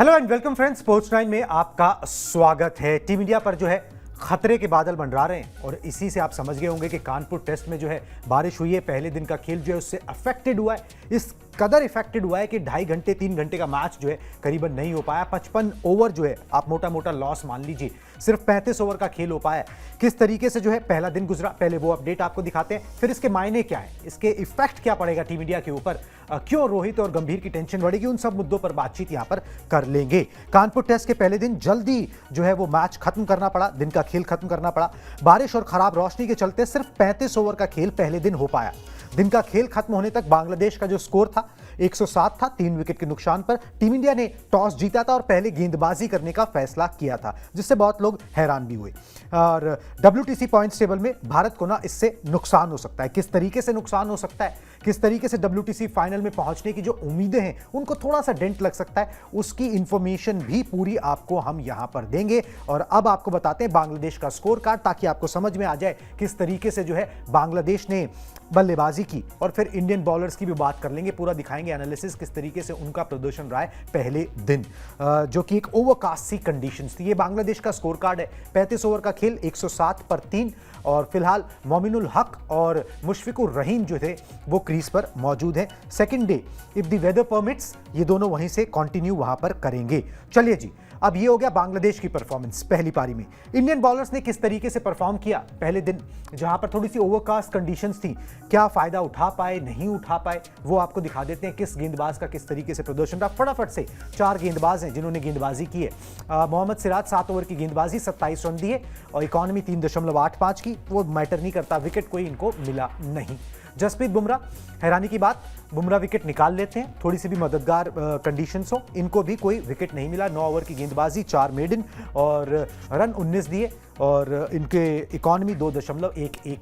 Hello and welcome friends, sports 9 में आपका स्वागत है। टीम इंडिया पर जो है खतरे के बादल मंडरा रहे हैं और इसी से आप समझ गए होंगे कि कानपुर टेस्ट में जो है बारिश हुई है, पहले दिन का खेल जो है उससे अफेक्टेड हुआ है। इस कदर इफेक्टेड हुआ है कि 2.5 घंटे 3 घंटे का मैच जो है करीबन नहीं हो पाया। 55 ओवर जो है आप मोटा मोटा लॉस मान लीजिए, सिर्फ 35 ओवर का खेल हो पाया। किस तरीके से जो है पहला दिन गुजरा, पहले वो अपडेट आपको दिखाते हैं, फिर इसके मायने क्या है, इसके इफेक्ट क्या पड़ेगा टीम इंडिया के ऊपर, क्यों रोहित और गंभीर की टेंशन बढ़ेगी, उन सब मुद्दों पर बातचीत यहां पर कर लेंगे। कानपुर टेस्ट के पहले दिन जल्दी जो है वो मैच खत्म करना पड़ा, दिन का खेल खत्म करना पड़ा। बारिश और खराब रोशनी के चलते सिर्फ 35 ओवर का खेल पहले दिन हो पाया। दिन का खेल खत्म होने तक बांग्लादेश का जो स्कोर था 107 था। 3 विकेट के नुकसान पर टीम इंडिया ने टॉस जीता था और पहले गेंदबाजी करने का फैसला किया था, जिससे बहुत लोग हैरान भी हुए। और WTC पॉइंट्स टेबल में भारत को ना इससे नुकसान हो सकता है। किस तरीके से नुकसान हो सकता है, किस तरीके से WTC फाइनल में पहुंचने की जो उम्मीदें हैं उनको थोड़ा सा डेंट लग सकता है, उसकी इंफॉर्मेशन भी पूरी आपको हम यहां पर देंगे। और अब आपको बताते हैं बांग्लादेश का स्कोर कार्ड, ताकि आपको समझ में आ जाए किस तरीके से जो है बांग्लादेश ने बल्लेबाजी की। और फिर इंडियन बॉलर्स की भी बात कर लेंगे, पूरा दिखाएंगे एनालिसिस किस तरीके से उनका प्रदर्शन रहा है पहले दिन, जो कि एक ओवरकास्ट सी कंडीशंस थी। ये बांग्लादेश का स्कोर कार्ड है। 35 ओवर का खेल 107 पर 3 और फिलहाल मोमिनुल हक और मुशफिकुर रहीम जो थे वो क्रीज पर मौजूद हैं। Second day if the weather permits ये दोनों वहीं से कंटिन्यू वहां पर करेंगे। चलिए जी, अब ये हो गया बांग्लादेश की परफॉर्मेंस पहली पारी में। इंडियन बॉलर्स ने किस तरीके से परफॉर्म किया पहले दिन, जहां पर थोड़ी सी ओवरकास्ट कंडीशंस थी, क्या फायदा उठा पाए नहीं उठा पाए, वो आपको दिखा देते हैं। किस गेंदबाज का किस तरीके से प्रदर्शन रहा। फटाफट से 4 गेंदबाज हैं जिन्होंने गेंदबाजी की है। मोहम्मद सिराज 7 ओवर की गेंदबाजी, 27 रन दिए और इकॉनमी 3.85 की। वो मैटर नहीं करता, विकेट कोई इनको मिला नहीं। जसप्रीत बुमराह, हैरानी की बात, बुमराह विकेट निकाल लेते हैं, थोड़ी सी भी मददगार कंडीशंस हो, इनको भी कोई विकेट नहीं मिला। 9 ओवर की गेंदबाजी, 4 मेडन और रन 19 दिए और इनके इकॉनमी 2.11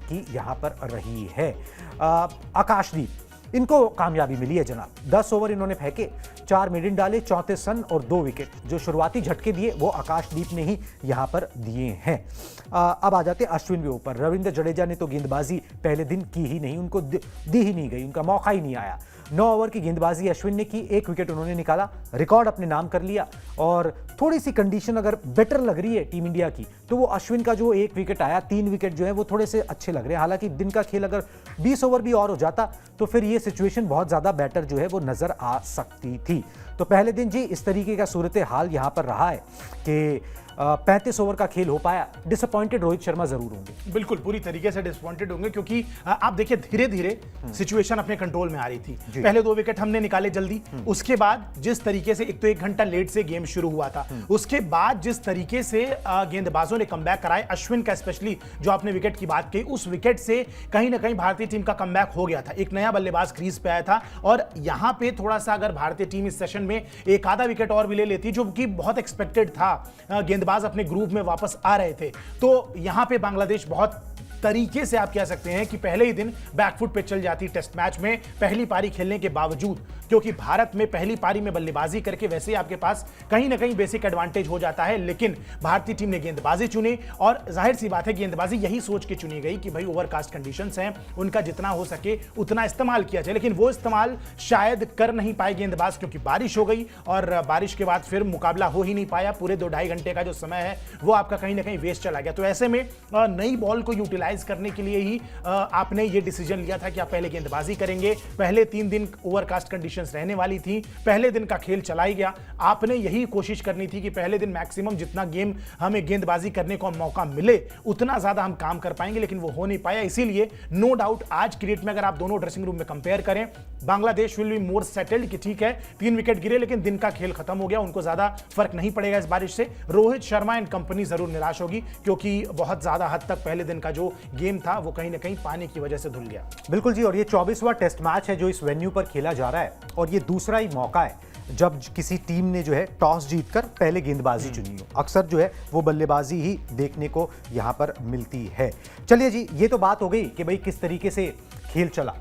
की यहां पर रही है। आकाशदीप, इनको कामयाबी मिली है जनाब। 10 ओवर इन्होंने फेंके, 4 मेडन डाले, 34 रन और 2 विकेट। जो शुरुआती झटके दिए वो आकाशदीप ने ही यहां पर दिए हैं। अब आ जाते हैं अश्विन के ऊपर। रविंद्र जडेजा ने तो गेंदबाजी पहले दिन की ही नहीं, उनको दी ही नहीं गई, उनका मौका ही नहीं आया। 9 ओवर की गेंदबाजी अश्विन ने की, 1 विकेट उन्होंने निकाला, रिकॉर्ड अपने नाम कर लिया। और थोड़ी सी कंडीशन अगर बेटर लग रही है टीम इंडिया की तो वो अश्विन का जो 1 विकेट आया, 3 विकेट जो है वो थोड़े से अच्छे लग रहे हैं। हालांकि दिन का खेल अगर 20 ओवर भी और हो जाता तो फिर ये सिचुएशन बहुत ज्यादा बेटर जो है वो नजर आ सकती थी। तो पहले दिन जी इस तरीके का सूरत हाल यहां पर रहा है कि 35 ओवर का खेल हो पाया। डिसअपॉइंटेड रोहित शर्मा जरूर होंगे, बिल्कुल पूरी तरीके से डिसअपॉइंटेड होंगे, क्योंकि आप देखिए धीरे धीरे सिचुएशन अपने कंट्रोल में आ रही थी। पहले 2 विकेट हमने निकाले जल्दी, उसके बाद जिस तरीके से एक तो 1 घंटा लेट से गेम शुरू हुआ था, उसके बाद जिस तरीके से गेंदबाजों ने कमबैक कराए, अश्विन का स्पेशली जो आपने विकेट की बात की, उस विकेट से कहीं ना कहीं भारतीय टीम का कमबैक हो गया था। एक नया बल्लेबाज क्रीज पे आया था और यहां पे थोड़ा सा अगर भारतीय टीम इस सेशन में एक आधा विकेट और भी ले लेती, जो कि बहुत एक्सपेक्टेड था, गेंदबाज अपने ग्रुप में वापस आ रहे थे, तो यहां पे बांग्लादेश बहुत तरीके से आप कह सकते हैं कि पहले ही दिन बैकफुट पे चल जाती टेस्ट मैच में पहली पारी खेलने के बावजूद, क्योंकि भारत में पहली पारी में बल्लेबाजी करके वैसे ही आपके पास कहीं ना कहीं बेसिक एडवांटेज हो जाता है। लेकिन भारतीय टीम ने गेंदबाजी चुनी और जाहिर सी बात है गेंदबाजी यही सोच के चुनी गई कि भाई ओवरकास्ट कंडीशंस हैं, उनका जितना हो सके उतना इस्तेमाल किया जाए। लेकिन वो इस्तेमाल शायद कर नहीं पाए गेंदबाज, क्योंकि बारिश हो गई और बारिश के बाद फिर मुकाबला हो ही नहीं पाया। पूरे 2-2.5 घंटे का जो समय है वो आपका कहीं ना कहीं वेस्ट चला गया। तो ऐसे में नई बॉल को यूटिलाइज करने के लिए ही आपने ये डिसीजन लिया था कि आप पहले गेंदबाजी करेंगे। पहले 3 दिन ओवरकास्ट कंडीशंस रहने वाली थी, पहले दिन का खेल चला ही गया। आपने यही कोशिश करनी थी कि पहले दिन मैक्सिमम जितना गेम हमें गेंदबाजी करने को मौका मिले उतना ज्यादा हम काम कर पाएंगे, लेकिन वो हो नहीं पाया। इसीलिए नो डाउट आज क्रिकेट में अगर आप दोनों ड्रेसिंग रूम में कंपेयर करें, Bangladesh will be more settled कि ठीक है 3 विकेट गिरे लेकिन दिन का खेल खत्म हो गया, उनको ज्यादा फर्क नहीं पड़ेगा इस बारिश से। रोहित शर्मा एंड कंपनी जरूर निराश होगी, क्योंकि बहुत ज्यादा हद तक पहले दिन का जो गेम था वो कहीं ना कहीं पानी की वजह से धुल गया। बिल्कुल जी, और ये 24वां टेस्ट मैच है जो इस वेन्यू पर खेला जा रहा है और ये दूसरा ही मौका है जब किसी टीम ने जो है टॉस जीतकर पहले गेंदबाजी चुनी हो। अक्सर जो है वो बल्लेबाजी ही देखने को यहां पर मिलती है। चलिए जी, ये तो बात हो गई कि भाई किस तरीके से खेल चला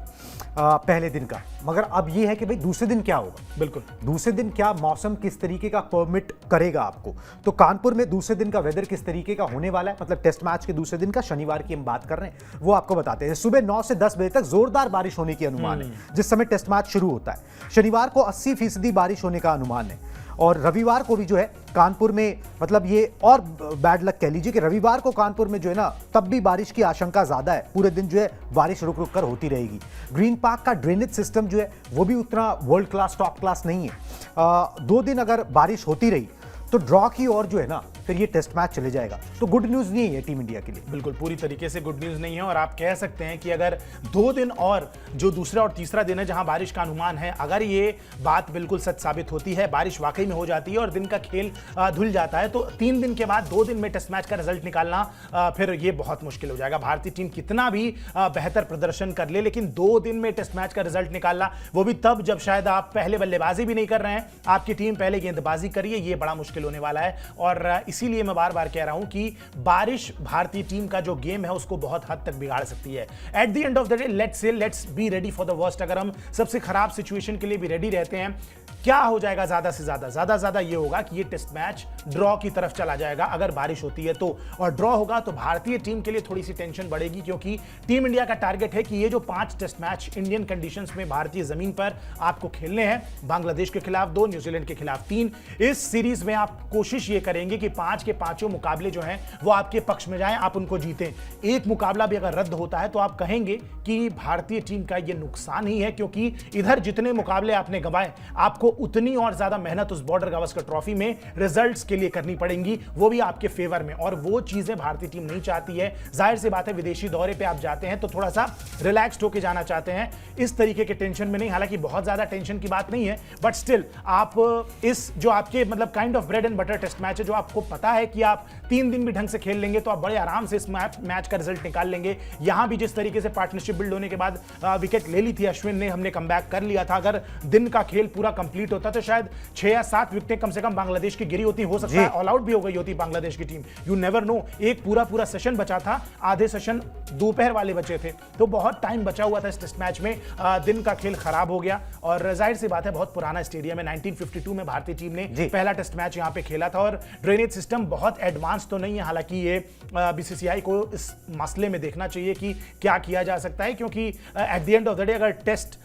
पहले दिन का, मगर अब ये है कि भाई दूसरे दिन क्या होगा। बिल्कुल, दूसरे दिन क्या मौसम किस तरीके का परमिट करेगा आपको। तो कानपुर में दूसरे दिन का वेदर किस तरीके का होने वाला है, मतलब टेस्ट मैच के दूसरे दिन का, शनिवार की हम बात कर रहे हैं, वो आपको बताते हैं। सुबह 9 से 10 बजे तक जोरदार बारिश होने की अनुमान है जिस समय टेस्ट मैच शुरू होता है। शनिवार को 80% बारिश होने का अनुमान है और रविवार को भी जो है कानपुर में, मतलब ये और बैड लक कह लीजिए कि रविवार को कानपुर में जो है ना तब भी बारिश की आशंका ज्यादा है, पूरे दिन जो है बारिश रुक रुक कर होती रहेगी। ग्रीन पार्क का ड्रेनेज सिस्टम जो है वो भी उतना वर्ल्ड क्लास टॉप क्लास नहीं है। 2 दिन अगर बारिश होती रही तो ड्रॉ की ओर जो है ना फिर ये टेस्ट मैच चले जाएगा। तो गुड न्यूज नहीं है टीम इंडिया के लिए, बिल्कुल पूरी तरीके से गुड न्यूज नहीं है। और आप कह सकते हैं कि अगर 2 दिन और जो दूसरा और तीसरा दिन है जहां बारिश का अनुमान है, अगर ये बात बिल्कुल सच साबित होती है, बारिश वाकई में हो जाती है और दिन का खेल धुल जाता है, तो 3 दिन के बाद 2 दिन में टेस्ट मैच का रिजल्ट निकालना फिर ये बहुत मुश्किल हो जाएगा। भारतीय टीम कितना भी बेहतर प्रदर्शन कर ले, लेकिन 2 दिन में टेस्ट मैच का रिजल्ट निकालना, वो भी तब जब शायद आप पहले बल्लेबाजी भी नहीं कर रहे हैं, आपकी टीम पहले गेंदबाजी करिए, ये बड़ा मुश्किल होने वाला है। और इसीलिए मैं बार बार कह रहा हूं कि बारिश भारतीय टीम का जो गेम है उसको बहुत हद तक बिगाड़ सकती है। At the end of the day let's be ready for the worst. अगर हम सबसे खराब सिचुएशन के लिए भी रेडी रहते हैं, क्या हो जाएगा ज्यादा से ज्यादा ये होगा कि ये टेस्ट मैच ड्रॉ की तरफ चला जाएगा अगर बारिश होती है तो। और ड्रॉ होगा तो भारतीय टीम के लिए थोड़ी सी टेंशन बढ़ेगी, क्योंकि टीम इंडिया का टारगेट है कि ये जो 5 टेस्ट मैच इंडियन कंडीशंस में भारतीय जमीन पर आपको खेलने हैं, बांग्लादेश के खिलाफ 2, न्यूजीलैंड के खिलाफ 3, इस सीरीज में आप कोशिश ये करेंगे कि 5 के 5 मुकाबले जो हैं वो आपके पक्ष में जाएं, आप उनको जीतें। एक मुकाबला भी अगर रद्द होता है तो आप कहेंगे कि भारतीय टीम का ये नुकसान ही है, क्योंकि इधर जितने मुकाबले आपने गंवाए, आपको उतनी और ज्यादा मेहनत उस बॉर्डर गावस्कर ट्रॉफी में रिजल्ट्स के लिए करनी पड़ेंगी, वो भी आपके फेवर में, और वो चीजें भारतीय टीम नहीं चाहती है। जाहिर सी बात है, विदेशी दौरे पे आप जाते हैं तो थोड़ा सा रिलैक्स्ड होकर जाना चाहते हैं, इस तरीके के टेंशन में नहीं। हालांकि बहुत ज्यादा टेंशन की बात नहीं है, बट स्टिल आप इस जो आपके मतलब kind of bread and butter test match है, जो आपको पता है कि आप 3 दिन भी ढंग से खेल लेंगे तो आप बड़े आराम से इस मैच का रिजल्ट निकाल लेंगे। यहां भी जिस तरीके से पार्टनरशिप बिल्ड होने के बाद विकेट ले ली थी अश्विन ने, हमने कमबैक कर लिया था, अगर दिन का खेल पूरा कंप्लीट होता तो शायद 6 या 7 विकेटें कम से कम बांग्लादेश की गिरी होती, हो सकता है ऑल आउट भी हो गई होती बांग्लादेश की टीम, यू नेवर नो। एक पूरा सेशन बचा था, आधे सेशन दोपहर वाले बचे थे, तो बहुत टाइम बचा हुआ था इस टेस्ट मैच में। दिन का खेल खराब हो गया, और जाहिर सी बात है बहुत पुराना स्टेडियम है, 1952 में भारतीय टीम ने पहला टेस्ट मैच यहां पे खेला था, और ड्रेनेज सिस्टम बहुत एडवांस तो नहीं है। हालांकि ये बीसीसीआई को इस मसले में देखना चाहिए कि क्या किया जा सकता है, क्योंकि eight the end of the day अगर टेस्ट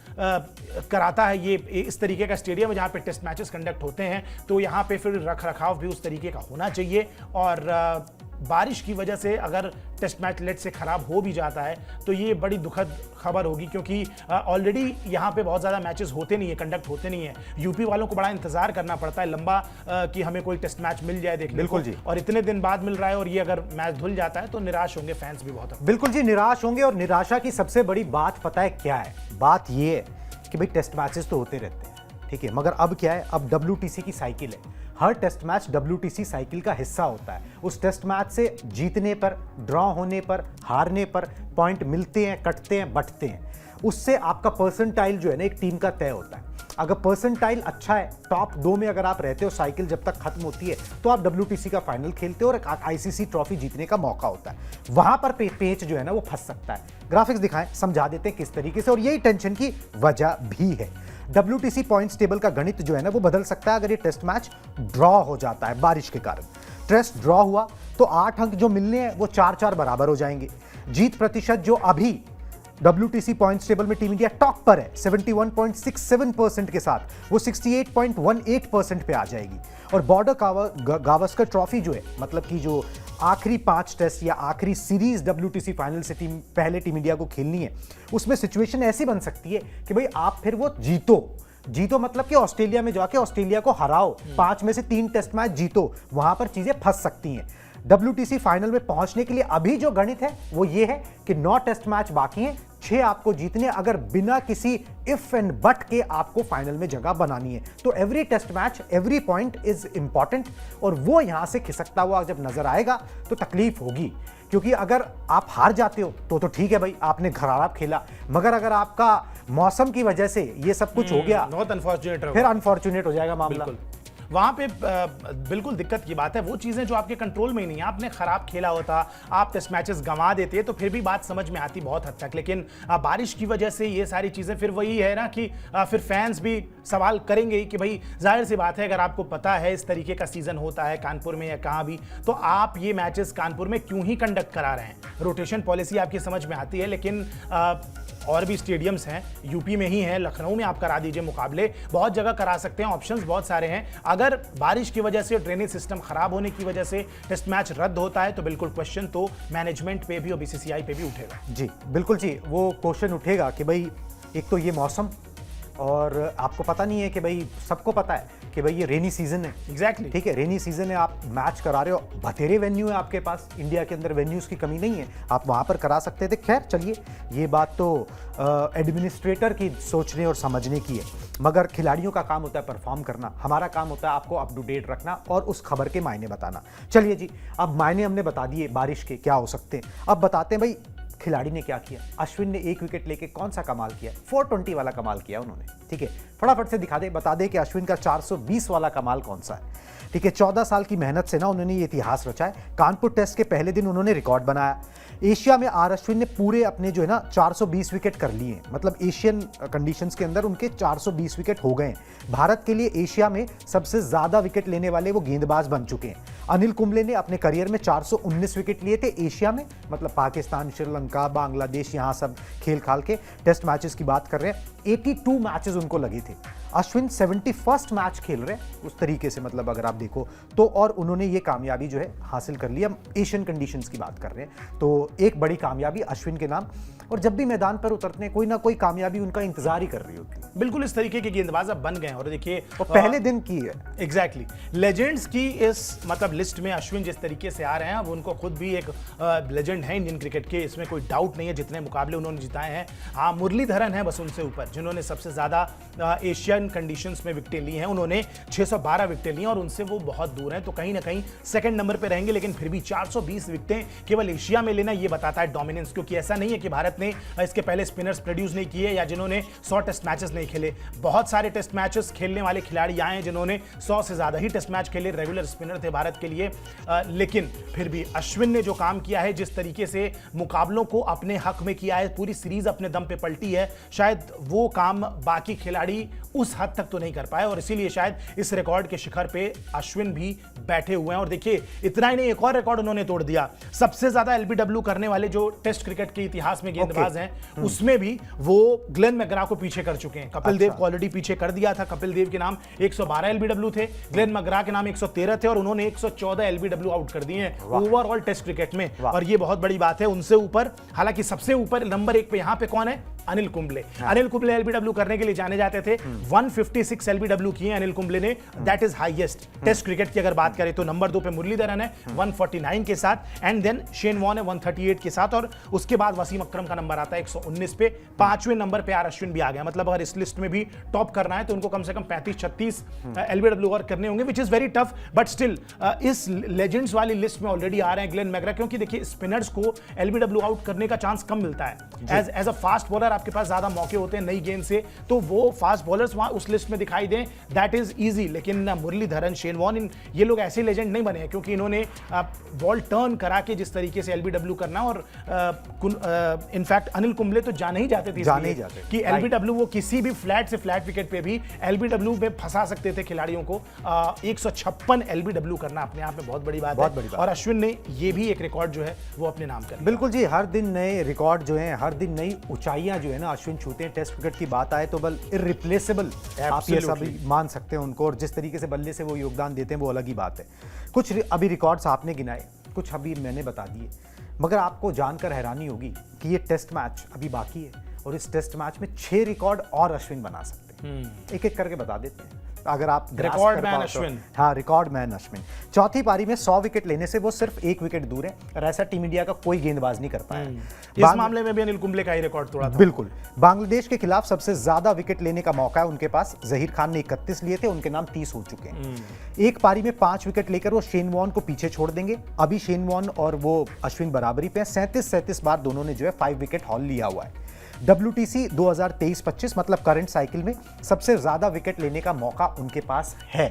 कराता है ये इस तरीके का स्टेडियम है जहां पे टेस्ट मैचेस कंडक्ट होते हैं, तो यहां पे फिर रख रखाव भी उस तरीके का होना चाहिए। और बारिश की वजह से अगर टेस्ट मैच लेट से खराब हो भी जाता है तो ये बड़ी दुखद खबर होगी, क्योंकि ऑलरेडी यहाँ पे बहुत ज़्यादा मैचेस होते नहीं है, कंडक्ट होते नहीं है। यूपी वालों को बड़ा इंतजार करना पड़ता है लंबा कि हमें कोई टेस्ट मैच मिल जाए देखने को, और इतने दिन बाद मिल रहा है, और ये अगर मैच धुल जाता है तो निराश होंगे फैंस भी बहुत। बिल्कुल जी, निराश होंगे। और निराशा की सबसे बड़ी बात पता है क्या है? बात ये है कि भाई टेस्ट मैचेस तो होते रहते हैं, ठीक है, मगर अब क्या है, अब WTC की साइकिल है। हर टेस्ट मैच WTC साइकिल का हिस्सा होता है। उस टेस्ट मैच से जीतने पर, ड्रॉ होने पर, हारने पर पॉइंट मिलते हैं, कटते हैं, बंटते हैं। उससे आपका परसेंटाइल जो है ना एक टीम का तय होता है। अगर परसेंटाइल अच्छा है, टॉप 2 में अगर आप रहते हो, साइकिल जब तक खत्म होती है तो आप WTC का फाइनल खेलते हो और ICC ट्रॉफी जीतने का मौका होता है। वहां पर पेच जो है ना वो फंस सकता है। ग्राफिक्स दिखाएं, समझा देते हैं किस तरीके से, और यही टेंशन की वजह भी है। WTC पॉइंट्स टेबल का गणित जो है ना वो बदल सकता है अगर ये टेस्ट मैच ड्रॉ हो जाता है बारिश के कारण। टेस्ट ड्रॉ हुआ तो 8 अंक जो मिलने हैं वो 4-4 बराबर हो जाएंगे। जीत प्रतिशत जो अभी WTC पॉइंट्स टेबल में टीम इंडिया टॉप पर है 71.67% के साथ, वो 68.18% पे आ जाएगी। और बॉर्डर गावस्कर ट्रॉफी जो है, मतलब कि जो आखिरी 5 टेस्ट या आखिरी सीरीज WTC फाइनल से पहले टीम इंडिया को खेलनी है, उसमें सिचुएशन ऐसी बन सकती है कि भाई आप फिर वो जीतो मतलब कि ऑस्ट्रेलिया में जाके ऑस्ट्रेलिया को हराओ, 5 में से 3 टेस्ट मैच जीतो, वहां पर चीजें फंस सकती हैं। WTC फाइनल में पहुंचने के लिए अभी जो गणित है वो ये है कि 9 टेस्ट मैच बाकी हैं, 6 आपको जीतने, अगर बिना किसी इफ एंड बट के आपको फाइनल में जगह बनानी है। तो every test match, every point is important, और वो यहां से खिसकता हुआ जब नजर आएगा तो तकलीफ होगी। क्योंकि अगर आप हार जाते हो तो ठीक है भाई, आपने खराब खेला, मगर अगर आपका मौसम की वजह से ये सब कुछ हो गया, बहुत अनफॉर्चुनेट, फिर अनफॉर्चुनेट हो जाएगा मामला। वहां पे बिल्कुल दिक्कत की बात है, वो चीजें जो आपके कंट्रोल में ही नहीं है। आपने खराब खेला होता, आप टेस्ट मैचेस गंवा देते तो फिर भी बात समझ में आती बहुत हद तक, लेकिन बारिश की वजह से ये सारी चीजें, फिर वही है ना कि फिर फैंस भी सवाल करेंगे कि भाई जाहिर सी बात है, अगर आपको पता है इस तरीके का सीजन होता है कानपुर में या कहाँ भी, तो आप ये मैचेस कानपुर में क्यों ही कंडक्ट करा रहे हैं। रोटेशन पॉलिसी आपकी समझ में आती है, लेकिन और भी स्टेडियम्स हैं, यूपी में ही हैं, लखनऊ में आप करा दीजिए मुकाबले, बहुत जगह करा सकते हैं, ऑप्शंस बहुत सारे हैं। अगर बारिश की वजह से, ड्रेनेज सिस्टम खराब होने की वजह से टेस्ट मैच रद्द होता है तो बिल्कुल क्वेश्चन तो मैनेजमेंट पे भी और बीसीसीआई पे भी उठेगा। जी बिल्कुल जी, वो क्वेश्चन उठेगा कि भाई एक तो ये मौसम, और आपको पता नहीं है कि भाई, सबको पता है कि भाई ये रेनी सीजन है। एग्जैक्टली ठीक है, रेनी सीजन है, आप मैच करा रहे हो, बतेरे वेन्यू है आपके पास, इंडिया के अंदर वेन्यूज़ की कमी नहीं है, आप वहाँ पर करा सकते थे। खैर चलिए, ये बात तो एडमिनिस्ट्रेटर की सोचने और समझने की है, मगर खिलाड़ियों का काम होता है परफॉर्म करना, हमारा काम होता है आपको अप टू डेट रखना और उस खबर के मायने बताना। चलिए जी, अब मायने हमने बता दिए बारिश के क्या हो सकते हैं, अब बताते हैं भाई खिलाड़ी ने क्या किया। अश्विन ने 1 विकेट लेके कौन सा कमाल किया, 420 वाला कमाल किया उन्होंने। ठीक है, फटाफट से दिखा दे, बता दे कि अश्विन का 420 वाला कमाल कौन सा है। ठीक है, 14 साल की मेहनत से ना उन्होंने ये इतिहास रचा है। कानपुर टेस्ट के पहले दिन उन्होंने रिकॉर्ड बनाया। एशिया में आर अश्विन ने पूरे अपने जो है ना 420 विकेट कर लिए हैं, मतलब एशियन कंडीशंस के अंदर उनके 420 विकेट हो गए हैं। भारत के लिए एशिया में सबसे ज्यादा विकेट लेने वाले वो गेंदबाज बन चुके हैं। अनिल कुंबले ने अपने करियर में 419 विकेट लिए थे एशिया में, मतलब पाकिस्तान, श्रीलंका, बांग्लादेश, यहाँ सब खेल खाल के टेस्ट मैचेस की बात कर रहे हैं। 82 मैचेस उनको लगे थे। अश्विन 71st मैच खेल रहे हैं उस तरीके से, मतलब अगर आप देखो तो, और उन्होंने ये कामयाबी जो है हासिल कर ली। हम एशियन कंडीशंस की बात कर रहे हैं तो एक बड़ी कामयाबी अश्विन के नाम, और जब भी मैदान पर उतरते हैं कोई ना कोई कामयाबी उनका इंतजार ही कर रही होती है। बिल्कुल इस तरीके के गेंदबाज अब बन गए हैं। और देखिए वो पहले दिन की है। एग्जैक्टली लेजेंड्स की इस मतलब लिस्ट में अश्विन जिस तरीके से आ रहे हैं, अब उनको खुद भी एक लेजेंड है इंडियन क्रिकेट के, इसमें कोई डाउट नहीं है। जितने मुकाबले उन्होंने जिताए हैं, हाँ मुरलीधरन है बस उनसे ऊपर, जिन्होंने सबसे ज्यादा एशियन कंडीशंस में विकेटें ली हैं। उन्होंने 612 विकेटें ली हैं और उनसे वो बहुत दूर हैं, तो कहीं ना कहीं सेकंड नंबर पे रहेंगे। लेकिन फिर भी 420 विकेटें केवल एशिया में लेना, ये बताता है डोमिनेंस, क्योंकि ऐसा नहीं है कि भारत ने इसके पहले स्पिनर्स प्रोड्यूस नहीं किए या जिन्होंने 100 टेस्ट मैचेस नहीं खेले। बहुत सारे टेस्ट मैचेस खेलने वाले खिलाड़ी आए हैं जिन्होंने 100 से ज्यादा ही टेस्ट मैच खेले, रेगुलर स्पिनर थे भारत के लिए। लेकिन फिर भी अश्विन ने जो काम किया है, जिस तरीके से मुकाबलों को अपने हक में किया है, पूरी सीरीज अपने दम पे पलटी है, शायद वो काम बाकी खिलाड़ी उस हद तक तो नहीं कर पाए, और इसीलिए शायद इस रिकॉर्ड के शिखर पे अश्विन भी बैठे हुए हैं। और देखिए इतना ही नहीं, एक और रिकॉर्ड उन्होंने तोड़ दिया। सबसे ज्यादा एलबीडब्ल्यू करने वाले जो टेस्ट क्रिकेट के इतिहास में गेंदबाज हैं, उसमें भी वो ग्लेन मैकग्रा को पीछे कर चुके हैं। कपिल देव को ऑलरेडी पीछे कर दिया था। कपिल देव के नाम 112 एलबीडब्ल्यू थे, ग्लेन मैकग्रा के नाम 113 थे, और उन्होंने 114 एलबीडब्ल्यू आउट कर दिए हैं ओवरऑल टेस्ट क्रिकेट में, और ये बहुत बड़ी बात है। उनसे ऊपर, हालांकि सबसे ऊपर नंबर 1 पे यहां पे कौन है? अनिल कुंबले। अनिल कुंबले एलबीडब्ल्यू करने के लिए जाने जाते थे। 156 एलबीडब्ल्यू किए अनिल कुंबले ने, that is highest test cricket की अगर बात करें तो। नंबर 2 पे मुरलीधरन है 149 के साथ, एंड देन शेन वॉर्न है 138 के साथ, और उसके बाद वसीम अकरम का नंबर आता है 119 पे। 5वें नंबर पे आर अश्विन भी आ गया। मतलब अगर इस लिस्ट में भी टॉप करना है तो उनको कम से कम 35-36 एलबीडब्ल्यू और करने होंगे, which is very tough, but still इस लेजेंड्स वाली लिस्ट में ऑलरेडी आ रहे हैं ग्लेन मैकग्रा, क्योंकि देखिए स्पिनर्स को एलबीडब्ल्यू आउट करने का चांस कम मिलता है। एज अ फास्ट बॉलर आपके पास ज्यादा मौके होते हैं नई गेंद से, तो वो फास्ट बॉलर्स वहां उस लिस्ट में दिखाई दें, दैट इज इजी। लेकिन मुरलीधरन, शेन वॉर्न, ये लोग ऐसे लेजेंड नहीं बने हैं, क्योंकि इन्होंने बॉल टर्न करा के जिस तरीके से एलबीडब्ल्यू करना, और इनफैक्ट अनिल कुंबले तो जाने ही जाते थे कि एलबीडब्ल्यू वो किसी भी फ्लैट से फ्लैट विकेट पे भी एलबीडब्ल्यू में फंसा सकते थे खिलाड़ियों को। 156 एलबीडब्ल्यू करना अपने आप में बहुत बड़ी बात है, और अश्विन ने ये भी एक रिकॉर्ड जो है वो अपने नाम कर। बिल्कुल जी, हर दिन नए रिकॉर्ड जो हैं, हर दिन नई ऊंचाइयां जो है ना अश्विन छूते हैं। टेस्ट क्रिकेट की बात आए तो बल इररिप्लेसेबल, आप ये सब मान सकते हैं उनको, और जिस तरीके से बल्ले से वो योगदान देते हैं वो अलग ही बात है। कुछ अभी रिकॉर्ड्स आपने गिनाए, कुछ अभी मैंने बता दिए, मगर आपको जानकर हैरानी होगी कि ये टेस्ट मैच अभी बाकी है, और इस टेस्ट मैच में 6 रिकॉर्ड और अश्विन बना सकते हैं। एक एक करके बता देते हैं अगर आप रिकॉर्ड मैन अश्विन। हाँ, रिकॉर्ड मैन अश्विन। चौथी पारी में 100 विकेट लेने से वो सिर्फ 1 विकेट दूर है, और ऐसा टीम इंडिया का कोई गेंदबाज नहीं कर पाया। इस मामले में भी अनिल कुंबले का ही रिकॉर्ड तोड़ा था। बिल्कुल। बांग्लादेश के खिलाफ सबसे ज्यादा विकेट लेने का मौका है उनके पास। जहीर खान ने 31 लिए थे, उनके नाम 30 हो चुके हैं। एक पारी में 5 विकेट लेकर वो शेन वॉर्न को पीछे छोड़ देंगे। अभी शेन वॉर्न और वो अश्विन बराबरी पे 37 बार दोनों ने जो है 5 विकेट हॉल लिया हुआ है। WTC 2023-25 मतलब करंट साइकिल में सबसे ज्यादा विकेट लेने का मौका उनके पास है।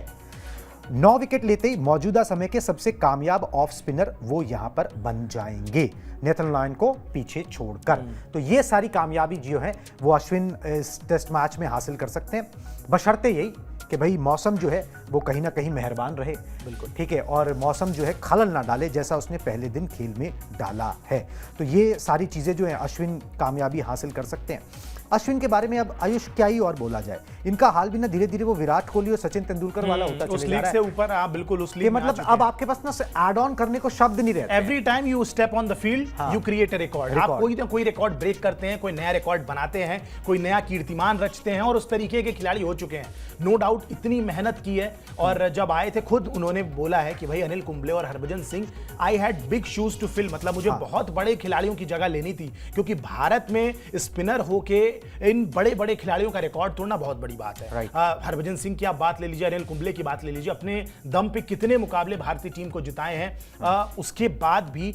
9 विकेट लेते ही मौजूदा समय के सबसे कामयाब ऑफ स्पिनर वो यहां पर बन जाएंगे, नेथन लायन को पीछे छोड़कर। तो ये सारी कामयाबी जो है वो अश्विन इस टेस्ट मैच में हासिल कर सकते हैं, बशर्ते यही कि भाई मौसम जो है वो कहीं ना कहीं मेहरबान रहे, बिल्कुल ठीक है, और मौसम जो है खलल ना डाले जैसा उसने पहले दिन खेल में डाला है। तो ये सारी चीज़ें जो हैं अश्विन कामयाबी हासिल कर सकते हैं। अश्विन के बारे में अब आयुष क्या ही और बोला जाए, इनका हाल भी ना धीरे धीरे वो विराट कोहली और सचिन तेंदुलकर वाला होता उस चले जा लीग रहा से है। ऊपर आप बिल्कुल उस ये लीग में आ मतलब चुके अब हैं। आपके पास ना ऐड ऑन करने को शब्द नहीं रहते। Every time you step on the field you create a record. आप कोई ना कोई रिकॉर्ड ब्रेक करते हैं, कोई नया रिकॉर्ड बनाते हैं, कोई नया कीर्तिमान रचते हैं, और उस तरीके के खिलाड़ी हो चुके हैं। नो डाउट इतनी मेहनत की है, और जब आए थे खुद उन्होंने बोला है कि भाई अनिल कुंबले और Harbhajan Singh, I had big shoes to fill, मतलब मुझे बहुत बड़े खिलाड़ियों की जगह लेनी थी, क्योंकि भारत में स्पिनर होके इन बड़े बड़े खिलाड़ियों का रिकॉर्ड तोड़ना बहुत बड़ी बात है। हरभजन सिंह की आप बात ले लीजिए, अनिल कुंबले की बात ले लीजिए, अपने दम पे कितने मुकाबले भारतीय टीम को जिताए हैं, उसके बाद भी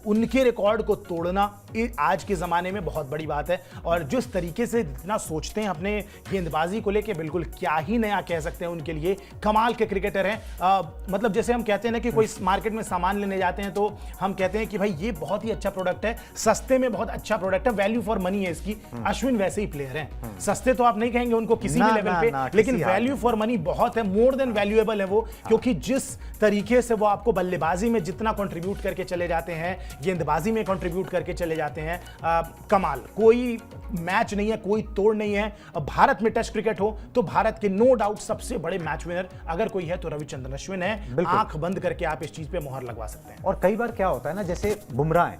उनके रिकॉर्ड को तोड़ना आज के जमाने में बहुत बड़ी बात है। और जिस तरीके से जितना सोचते हैं अपने गेंदबाजी को लेके, बिल्कुल क्या ही नया कह सकते हैं उनके लिए, कमाल के क्रिकेटर हैं। मतलब जैसे हम कहते हैं ना कि कोई मार्केट में सामान लेने जाते हैं तो हम कहते हैं कि भाई ये बहुत ही अच्छा प्रोडक्ट है, सस्ते में बहुत अच्छा प्रोडक्ट है, वैल्यू फॉर मनी है इसकी। अश्विन वैसे ही प्लेयर हैं, सस्ते तो आप नहीं कहेंगे उनको किसी भी लेवल पे, लेकिन वैल्यू फॉर मनी बहुत है, मोर देन वैल्यूएबल है वो, क्योंकि जिस तरीके से वो आपको बल्लेबाजी में जितना कंट्रीब्यूट करके चले जाते हैं, गेंदबाजी में कंट्रीब्यूट करके चले जाते हैं, कमाल। कोई मैच नहीं है, कोई तोड़ नहीं है। भारत में टेस्ट क्रिकेट हो तो भारत के नो डाउट सबसे बड़े मैच विनर अगर कोई है तो रविचंद्रन अश्विन है। आंख बंद करके आप इस चीज पे मोहर लगवा सकते हैं। और कई बार क्या होता है ना, जैसे बुमराह है,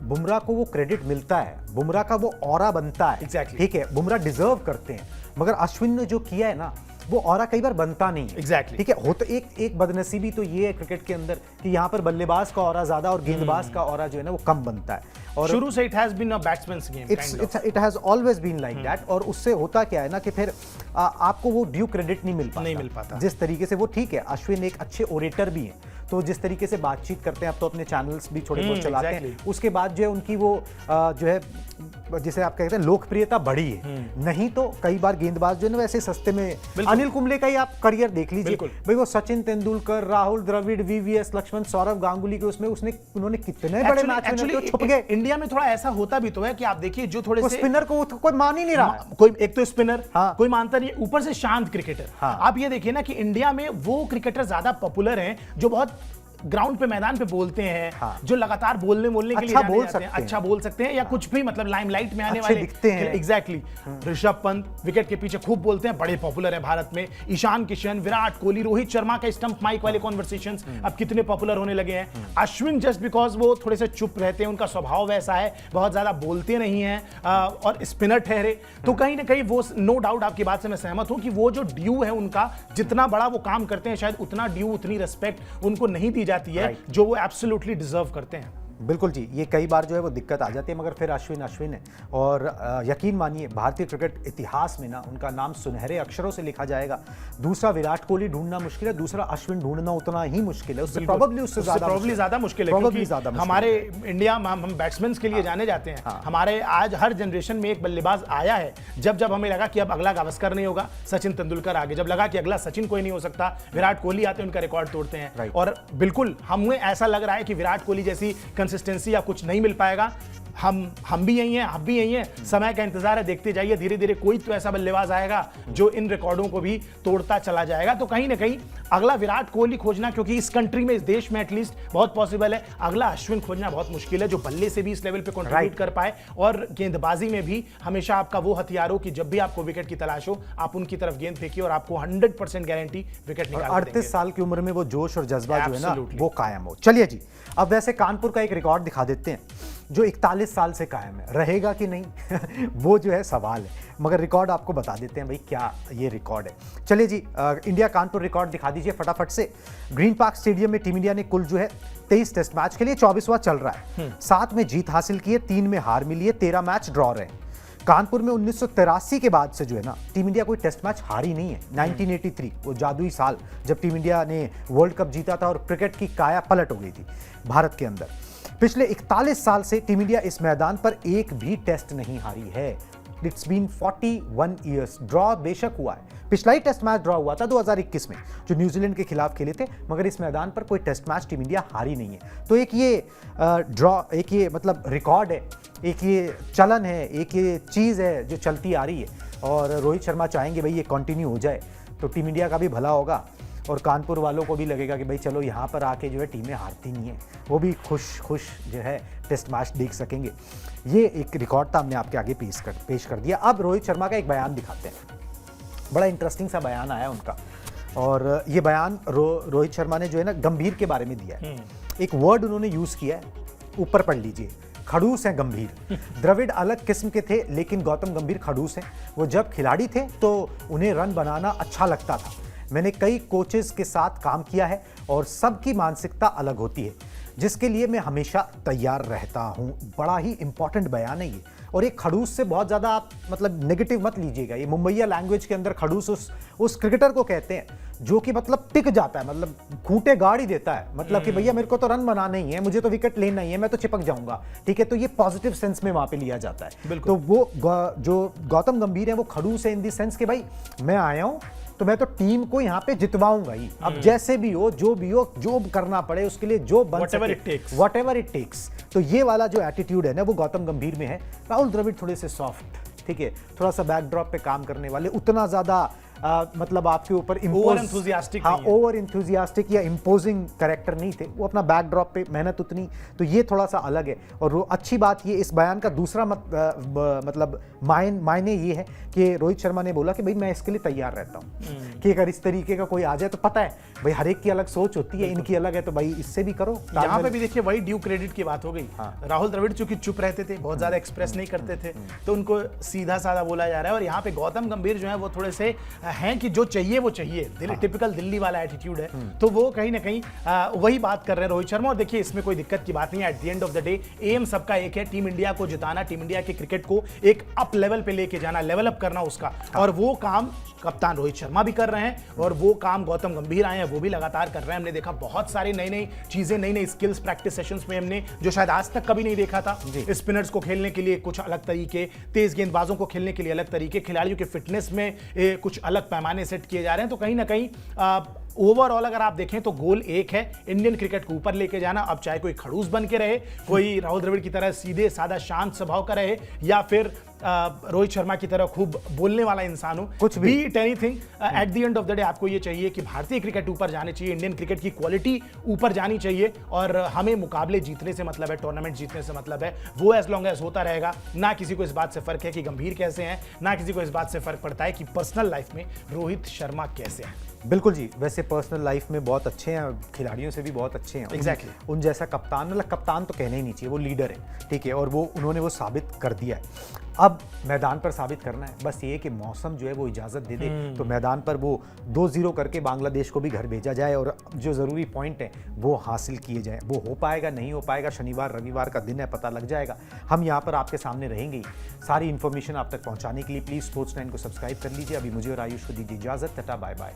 बुमराह को वो क्रेडिट मिलता है, बुमराह का वो ऑरा बनता है, Exactly. ठीक है, बुमराह डिजर्व करते हैं, मगर अश्विन ने जो किया है ना वो ऑरा कई बार बनता नहीं है। Exactly. ठीक है, हो तो एक बदनसीबी तो ये है क्रिकेट के अंदर कि यहाँ पर बल्लेबाज का ऑरा ज्यादा और गेंदबाज का ऑरा जो है ना वो कम बनता है। और शुरू से it has been a batsman's game, it has always been like that. और उससे होता क्या है ना कि फिर आपको वो ड्यू क्रेडिट नहीं मिल पाता जिस तरीके से वो, ठीक है, अश्विन एक अच्छे ओरेटर भी हैं, तो जिस तरीके से बातचीत करते हैं, अब तो अपने चैनल्स भी थोड़े बहुत चलाते हैं, उसके बाद जो है उनकी वो जो है जिसे आप कहते हैं लोकप्रियता बढ़ी है। नहीं तो कई बार गेंदबाज जो है ना वैसे सस्ते में, अनिल कुंबले का ही आप करियर देख लीजिए भाई, वो सचिन तेंदुलकर, राहुल द्रविड़, वीवीएस लक्ष्मण, सौरव गांगुली के उसमें उन्होंने कितने बड़े मैच छुप गए। इंडिया में थोड़ा ऐसा होता भी तो है कि आप देखिए जो थोड़े से स्पिनर को कोई मान ही नहीं रहा, कोई एक तो स्पिनर कोई मानता नहीं, ऊपर से शांत क्रिकेटर। आप ये देखिए ना कि इंडिया में वो क्रिकेटर ज्यादा पॉपुलर हैं जो बहुत ग्राउंड पे, मैदान पे बोलते हैं, जो लगातार बोलने के लिए जाने जाते हैं, अच्छा बोल सकते हैं, या कुछ भी मतलब लाइमलाइट में आने वाले दिखते हैं। एग्जैक्टली। ऋषभ पंत विकेट के पीछे खूब बोलते हैं, बड़े पॉपुलर हैं भारत में। ईशान किशन, विराट कोहली, रोहित शर्मा का स्टंप माइक वाले कॉन्वर्सेशंस अब कितने पॉपुलर होने लगे हैं। अश्विन जस्ट बिकॉज वो थोड़े से चुप रहते हैं, उनका स्वभाव वैसा है, बहुत ज्यादा बोलते नहीं हैं, और स्पिनर ठहरे, तो कहीं ना कहीं वो, नो डाउट आपकी बात से मैं सहमत हूं कि वो जो ड्यू है उनका, जितना बड़ा वो काम करते हैं शायद उतना ड्यू, उतनी रिस्पेक्ट उनको नहीं दी जाती है जो वो एब्सोल्युटली डिजर्व करते हैं। बिल्कुल जी, ये कई बार जो है वो दिक्कत आ जाती है, मगर फिर अश्विन है। और यकीन मानिए भारतीय क्रिकेट इतिहास में ना उनका नाम सुनहरे अक्षरों से लिखा जाएगा। दूसरा विराट कोहली ढूंढना मुश्किल है, दूसरा अश्विन ढूंढना उतना ही मुश्किल है, उससे प्रोबेबली ज्यादा मुश्किल है, क्योंकि हमारे इंडिया में हम बैट्समैन के लिए जाने जाते हैं। हमारे आज हर जनरेशन में एक बल्लेबाज आया है, जब हमें लगा कि अब अगला गावस्कर नहीं होगा, सचिन तेंदुलकर आगे, जब लगा कि अगला सचिन कोई नहीं हो सकता, विराट कोहली आते हैं, उनका रिकॉर्ड तोड़ते हैं। और बिल्कुल हमें ऐसा लग रहा है कि विराट कोहली जैसी कंसिस्टेंसी या कुछ नहीं मिल पाएगा। हम भी यही हैं, आप भी यही हैं, समय का इंतजार है, देखते जाइए, धीरे धीरे कोई तो ऐसा बल्लेबाज आएगा जो इन रिकॉर्डों को भी तोड़ता चला जाएगा। तो कहीं ना कहीं अगला विराट कोहली खोजना, क्योंकि इस कंट्री में, इस देश में एटलीस्ट बहुत पॉसिबल है, अगला अश्विन खोजना बहुत मुश्किल है, जो बल्ले से भी इस लेवल पे कंट्रीब्यूट कर पाए, और गेंदबाजी में भी हमेशा आपका वो हथियार हो कि जब भी आपको विकेट की तलाश हो, आप उनकी तरफ गेंद फेंकिए और आपको 100% गारंटी विकेट निकाल देंगे। 38 साल की उम्र में वो जोश और जज्बा जो है ना वो कायम हो। चलिए जी, अब वैसे कानपुर का एक रिकॉर्ड दिखा देते हैं जो 41 साल से कायम है, रहेगा कि नहीं वो जो है सवाल है, मगर रिकॉर्ड आपको बता देते हैं भाई क्या ये रिकॉर्ड है। चलिए जी, इंडिया कानपुर रिकॉर्ड दिखा दीजिए फटाफट से। ग्रीन पार्क स्टेडियम में टीम इंडिया ने कुल जो है 23 टेस्ट मैच के लिए 24वां चल रहा है, 7 में जीत हासिल की है, 3 में हार मिली है, 13 मैच ड्रॉ रहे। कानपुर में 1983 के बाद से जो है ना टीम इंडिया कोई टेस्ट मैच हारी नहीं है। 1983 वो जादुई साल जब टीम इंडिया ने वर्ल्ड कप जीता था और क्रिकेट की काया पलट हो गई थी भारत के अंदर। पिछले 41 साल से टीम इंडिया इस मैदान पर एक भी टेस्ट नहीं हारी है। It's been 41 years. ड्रॉ बेशक हुआ है, पिछला ही टेस्ट मैच ड्रॉ हुआ था 2021 में जो न्यूजीलैंड के खिलाफ खेले थे, मगर इस मैदान पर कोई टेस्ट मैच टीम इंडिया हारी नहीं है। तो एक ये ड्रॉ, एक ये मतलब रिकॉर्ड है, एक ये चलन है, एक ये चीज़ है जो चलती आ रही है, और रोहित शर्मा चाहेंगे भाई ये कंटिन्यू हो जाए। तो टीम इंडिया का भी भला होगा और कानपुर वालों को भी लगेगा कि भाई चलो यहाँ पर आके जो है टीमें हारती नहीं है, वो भी खुश जो है टेस्ट मैच देख सकेंगे। ये एक रिकॉर्ड था, हमने आपके आगे पेश कर दिया। अब रोहित शर्मा का एक बयान दिखाते हैं, बड़ा इंटरेस्टिंग सा बयान आया उनका, और ये बयान रोहित शर्मा ने जो है ना गंभीर के बारे में दिया है। एक वर्ड उन्होंने यूज़ किया है, ऊपर पढ़ लीजिए, खड़ूस हैं गंभीर। द्रविड़ अलग किस्म के थे लेकिन गौतम गंभीर खड़ूस हैं। वो जब खिलाड़ी थे तो उन्हें रन बनाना अच्छा लगता था। मैंने कई कोचेस के साथ काम किया है और सबकी मानसिकता अलग होती है, जिसके लिए मैं हमेशा तैयार रहता हूं। बड़ा ही इंपॉर्टेंट बयान है ये। और ये खड़ूस से बहुत ज़्यादा आप मतलब नेगेटिव मत लीजिएगा। ये मुंबईया लैंग्वेज के अंदर खड़ूस उस क्रिकेटर को कहते हैं जो कि मतलब टिक जाता है, मतलब खूंटे गाड़ ही देता है, मतलब कि भैया मेरे को तो रन बनाना ही है, मुझे तो विकेट लेना ही है, मैं तो चिपक जाऊंगा, ठीक है। तो ये पॉजिटिव सेंस में वहां पे लिया जाता है। तो वो जो गौतम गंभीर है वो खड़ूस है इन द सेंस कि भाई मैं आया हूं तो मैं तो टीम को यहाँ पे जितवाऊंगा ही, अब जैसे भी हो जो करना पड़े उसके लिए जो बन सके, व्हाटएवर इट टेक्स। तो ये वाला जो एटीट्यूड है ना वो गौतम गंभीर में है। राहुल द्रविड़ थोड़े से सॉफ्ट, ठीक है, थोड़ा सा बैकड्रॉप पे काम करने वाले, उतना ज्यादा मतलब आपके ऊपर ओवर इंथुजियास्टिक या इम्पोजिंग कैरेक्टर नहीं थे। वो अपना बैकड्रॉप पे मेहनत उतनी, तो ये थोड़ा सा अलग है। और अच्छी बात ये इस बयान का दूसरा मतलब मायने ये है कि रोहित शर्मा ने बोला कि भाई मैं इसके लिए तैयार रहता हूँ कि अगर इस तरीके का कोई आ जाए तो पता है भाई हर एक की अलग सोच होती है, इनकी अलग है, तो भाई इससे भी करो। यहाँ पे भी देखिए वही ड्यू क्रेडिट की बात हो गई। राहुल द्रविड़ चूंकि चुप रहते थे, बहुत ज्यादा एक्सप्रेस नहीं करते थे, तो उनको सीधा साधा बोला जा रहा है। और यहाँ पे गौतम गंभीर जो है वो थोड़े से हैं कि जो चाहिए वो चाहिए, टिपिकल दिल्ली वाला एटीट्यूड है, तो वो कहीं ना कहीं वही बात कर रहे हैं रोहित शर्मा। और देखिए इसमें कोई दिक्कत की बात नहीं है। At the end of the day aim सबका एक है, टीम इंडिया को जिताना, टीम इंडिया के क्रिकेट को एक अप लेवल पे लेके जाना, लेवल अप करना उसका। और वो काम कप्तान रोहित शर्मा भी कर रहे हैं और वो काम गौतम गंभीर आए हैं वो भी लगातार कर रहे हैं। हमने देखा बहुत सारे नई चीजें, नई स्किल्स प्रैक्टिस सेशंस में हमने जो शायद आज तक कभी नहीं देखा था। स्पिनर्स को खेलने के लिए कुछ अलग तरीके, तेज गेंदबाजों को खेलने के लिए अलग तरीके, खिलाड़ियों के फिटनेस में कुछ अलग पैमाने सेट किए जा रहे हैं। तो कहीं ना कहीं ओवरऑल अगर आप देखें तो गोल एक है, इंडियन क्रिकेट को ऊपर लेके जाना। अब चाहे कोई खड़ूस बन के रहे, कोई राहुल द्रविड़ की तरह सीधे सादा शांत स्वभाव का रहे, या फिर रोहित शर्मा की तरह खूब बोलने वाला इंसान हो, कुछ भी it anything, eight the end of the day आपको ये चाहिए कि भारतीय क्रिकेट ऊपर जाने चाहिए, इंडियन क्रिकेट की क्वालिटी ऊपर जानी चाहिए। और हमें मुकाबले जीतने से मतलब है, टूर्नामेंट जीतने से मतलब है, वो एज लॉन्ग एज होता रहेगा। ना किसी को इस बात से फर्क है कि गंभीर कैसे हैं, ना किसी को इस बात से फर्क पड़ता है कि पर्सनल लाइफ में रोहित शर्मा कैसे हैं। बिल्कुल जी, वैसे पर्सनल लाइफ में बहुत अच्छे हैं, खिलाड़ियों से भी बहुत अच्छे हैं। एग्जैक्टली उन जैसा कप्तान, मतलब कप्तान तो कहना ही नहीं चाहिए, वो लीडर है, ठीक है, और वो उन्होंने वो साबित कर दिया है। अब मैदान पर साबित करना है, बस ये कि मौसम जो है वो इजाज़त दे दे तो मैदान पर वो 2-0 करके बांग्लादेश को भी घर भेजा जाए और जो ज़रूरी पॉइंट है वो हासिल किए जाएं। वो हो पाएगा नहीं हो पाएगा, शनिवार रविवार का दिन है, पता लग जाएगा। हम यहाँ पर आपके सामने रहेंगे सारी इन्फॉर्मेशन आप तक पहुँचाने के लिए। प्लीज़ स्पोर्ट्स 9 को सब्सक्राइब कर लीजिए। अभी मुझे और आयुष को दीजिए इजाज़त। Tata bye bye.